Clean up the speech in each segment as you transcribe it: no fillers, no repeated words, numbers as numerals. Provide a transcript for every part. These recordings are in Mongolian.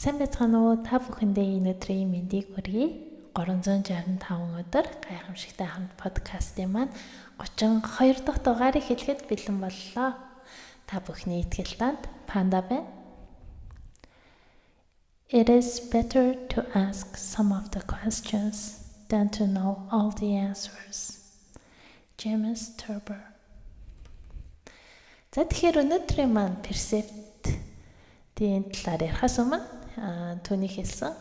Сайн байцгаана уу? Та бүхэндээ өнөөдрийн мэндийг хүргэе. 365 өдөр гайхамшигтай хамт подкастын маань 32 дахь дугаарыг хэлэхэд бэлэн боллоо. Та бүхний итгэл танд Панда байна. It is better to ask some of the questions than to know all the answers. James Turber. За тэгэхээр өнөөдрийн маань перцептийн талаар ярихаас өмнө түүний хэлсэн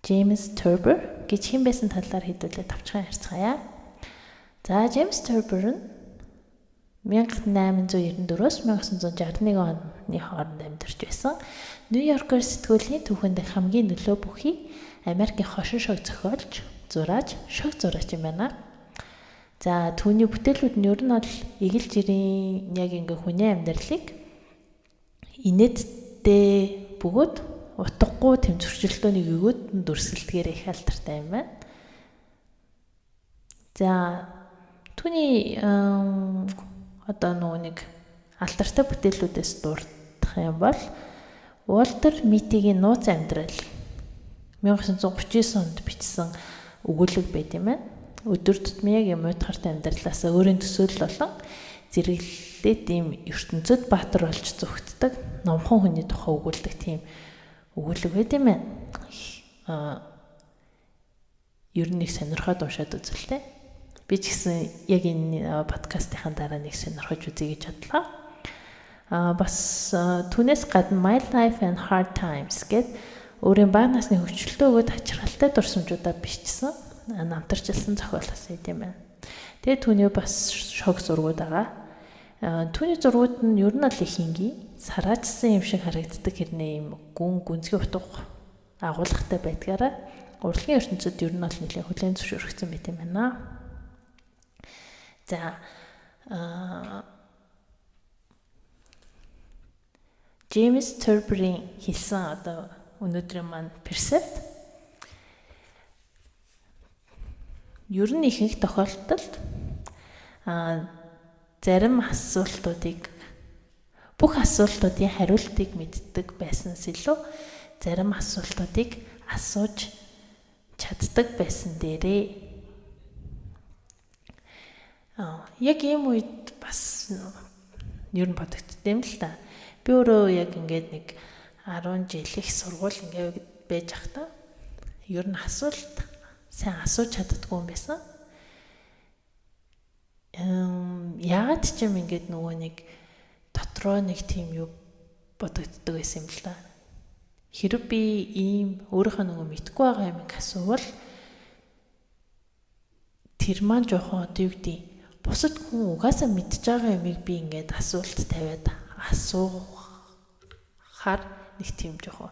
James Turber гэж хэн байсан талаар хэдүүлээ тавчхан ярьцгаая. За James Turber нь 1894-өөс 1961 оны хооронд амьдарч байсан. Нью-Йоркер сэтгүүлийн түүхэнд хамгийн нөлөө бүхий Америкийн хошин шог зохиолч, зураач, шог зураач юм байна. За түүний бүтээлүүд нь ер нь бол эгэл жирийн яг ингээ хүний амьдралыг инээдтэй бөгөөд утгагүй тэмцвэрчлөлтөөний өгөөд дүрсэлдгээр их алдартай юм байна. За түүний одоо нэг алдартай бүтээлүүдээс дурдах юм бол Уолтер Митигийн нууц амьдрал 1939 онд бичсэн өгүүлэг байт юм байна. Өдөр тутмын муудахарт амьдралаас өөрийн төсөөлөл болон зэрэглэлээд ийм ертөнцид баатар болж зүгтдэг номхон хүний тухай өгүүлдэг тийм өгүүлэг байт юм байна. Ер нь нэг сонирхоод уншаад үзэлтэй. Би ч гэсэн яг энэ подкастын дараа нэг сонирхож үзье гэж бодлоо. Бас түүнээс гадна My Life and Hard Times гэд өөрийн бага насны хөвчлөлтөө өгөөд хачирхалтай дурсамжуудаа бичсэн намтарчилсан зохиол бас юм байна. Тэгээ түүний бас шог зургууд байгаа. Түүний зургууд нь ер нь л их энгийн, сараачсан юм шиг харагддаг хэрнээ юм гүнзгий утга агуулгатай байдгаараа урлагийн ертөнцид ер нь л нэлээд хүлээн зөвшөөрөгдсөн байт юм байна. За James Turber-ийн хэлсэн одоо өнөөдрийн маань перцепт ер нь ихэнх тохиолдолд зарим бүх асуултуудын хариултыг мэддэг байснаас илүү зарим асуултуудыг асууж чаддаг байсан дээрээ. Яг ийм үед бас ер нь бодогдсон юм л та. Би өөрөө яг ингээд нэг 10 жил их сургууль ингээд байж ахта ер нь асуулт сайн асууж чаддаггүй юм байсан. Яагаад ч юм ингээд нөгөө нэг дотроо нэг тийм юу бодогддог байсан юм л та. Хэрэг би ийм өөрийнхөө нөгөө мэдгүй байгаа юм асуувал тэр маань жоохон одоо юу гэдэг бусад хүн угаасаа мэдж байгаа юмыг би ингээд асуулт тавиад асуухаар нэг тийм жоохон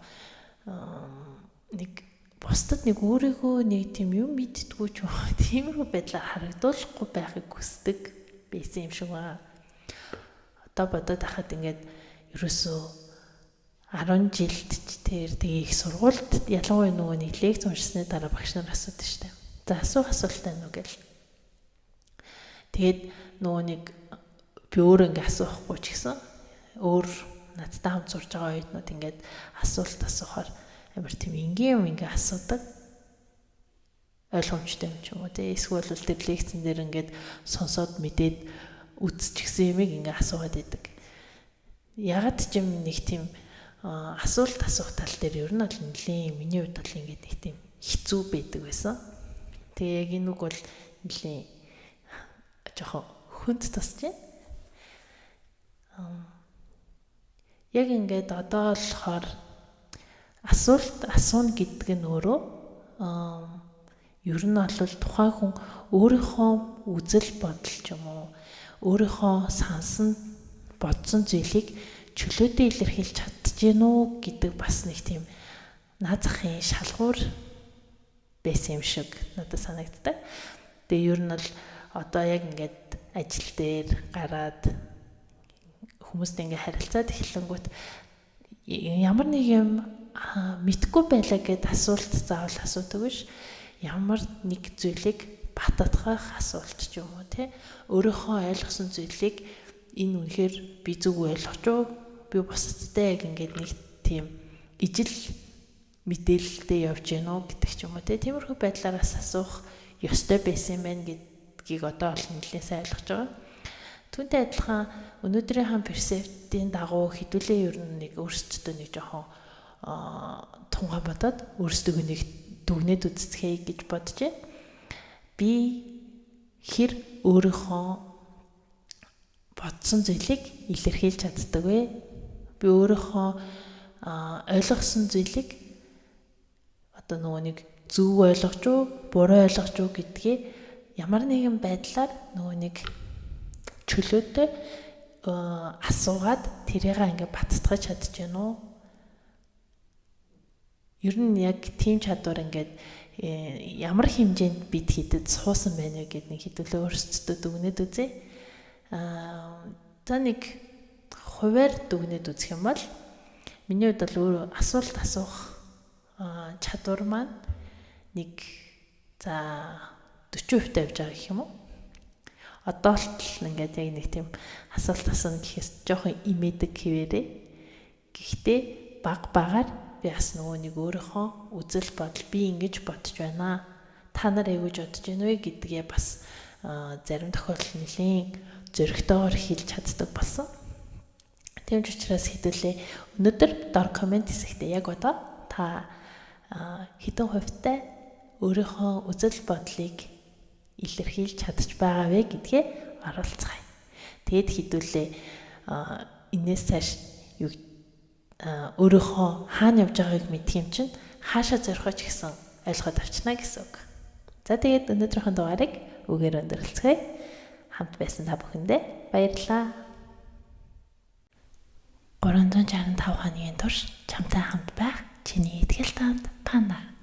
нэг бусдад нэг өөрийгөө нэг тийм юм мэддэггүй ч тиймэрхүү байдлаар харагдуулахгүй байхыг хүсдэг байсан юм шиг байна. Одоо бодоод ахад ингээд ерөөсөө 10 жилд тэр их сургуульд ялангуяа нөгөө нэг лекц уншсны дараа багш нар асуудаг штеп. За асуух асуултаа нүг гэл. Тэгээд нөгөө нэг би өөр ингээд асуухгүй ч гэсэн өөр надтай хамт сурж байгаа оюутнууд ингээд асуулт асуухаар амар тийм энгийн юм ингээ асуудаг ойлгомжтой юм ч юм уу те эсвэл тэр лекцэн дээр ингээд сонсоод мэдээд үзчихсэн юмыг ингээ асуугаад идэг. Ягаад ч юм нэг тийм асуулт асуух тал дээр ер нь бол нэлийн миний хувьд бол ингээд нэг тийм хэцүү байдаг байсан. Тэгээ яг энэ үг бол нэлийн жоохон хүнд тусч байна. Яг ингээд одоо болохоор асуулт асууна гэдэг нь өөрөө ер нь бол тухайн хүн өөрийнхөө үзэл бодол ч юм уу өөрийнхөө сансан бодсон зүйлийг чөлөөтэй илэрхийлж чадчихэв үү гэдэг бас нэг тийм наад захын шалгуур байсан юм шиг надад санагддаг. Тэгээ ер нь бол одоо яг ингээд ажил дээр гараад хүмүүстэй ингээ харилцаад эхлэнгүүт ямар нэг юм мэдгүй байлаа гэд асуулт заавал асуудаг биш. Ямар нэг зүйлийг бататгах асуулт ч юм уу те. Өөрийнхөө ойлгосон зүйлийг энэ үнэхээр би зүг ойлгож уу? Би бусадтай яг ингээд нэг тийм ижил мэдээлэлтэй явж гэнэ үү гэдэг ч юм уу тиймэрхүү байдлаараас асуух ёстой байсан юм байна гэдгийг одоо бол нэлээд сайн ойлгож байгаа. Түүнтэй адилхан өнөөдрийн хам персептийн дагуу хэдүүлээ ер нь нэг өөрсдөө нэг жоохон тунгаа бодоод өөрсдөө нэг дүгнээд үзцгээе гэж бодож байна. Би хэр өөрийнхөө бодсон зүйлийг илэрхийлж чаддаг вэ? Би өөрийнхөө ойлгосон зүйлийг одоо нөгөө нэг зөв ойлгож уу, буруу ойлгож уу гэдгийг ямар нэгэн байдлаар нөгөө нэг чөлөөтэй асуугаад тэрийг ингээ баттгаж чадчихэв нү. Ер нь яг тийм чадвар ингээд ямар хэмжээнд бид хідэд суусан байна вэ гэд нэг хэдүүлээ өөрсдөө дүгнээд үзье. За нэг хуваар дүгнээд үзэх юм бол миний хувьд бол өөр асуулт асуух чадвар маань нэг за 40% тавьж байгаа гэх юм уу. Одоо л ингээд яг нэг тийм асуулт асууна гэхээс жоохон имэдэг хэвээрээ. Гэхдээ багаар би бас нөгөө нэг өөрийнхөө үзэл бодол би ингэж бодож байна. Та нар эвгэж бодож байна вэ гэдгээ бас зарим тохиолдолд нэлийн зөрөгтэйгээр хэлж чаддаг болсон. Тийм ч учраас хэдүүлээ өнөөдөр дор комент хэсэгтээ яг одоо та хэдэн хувьтай өөрийнхөө үзэл бодлыг илэрхийлж чадчих байгаа вэ гэдгээ оруулцгаая. Тэгэд хэдүүлээ энэс цааш юу өөрийнхөө хаана явж байгааг мэдх юм чинь хаашаа зорих ч гэсэн ойлгоод авчна гэсэн үг. За тэгээд өнөөдрийнхөө дугаарыг үгээр өндөрлцгээе. Хамт байсан та бүхэндээ баярлалаа. 365 хоногийн турш чамтай хамт байх чиний итгэл таамд Панда.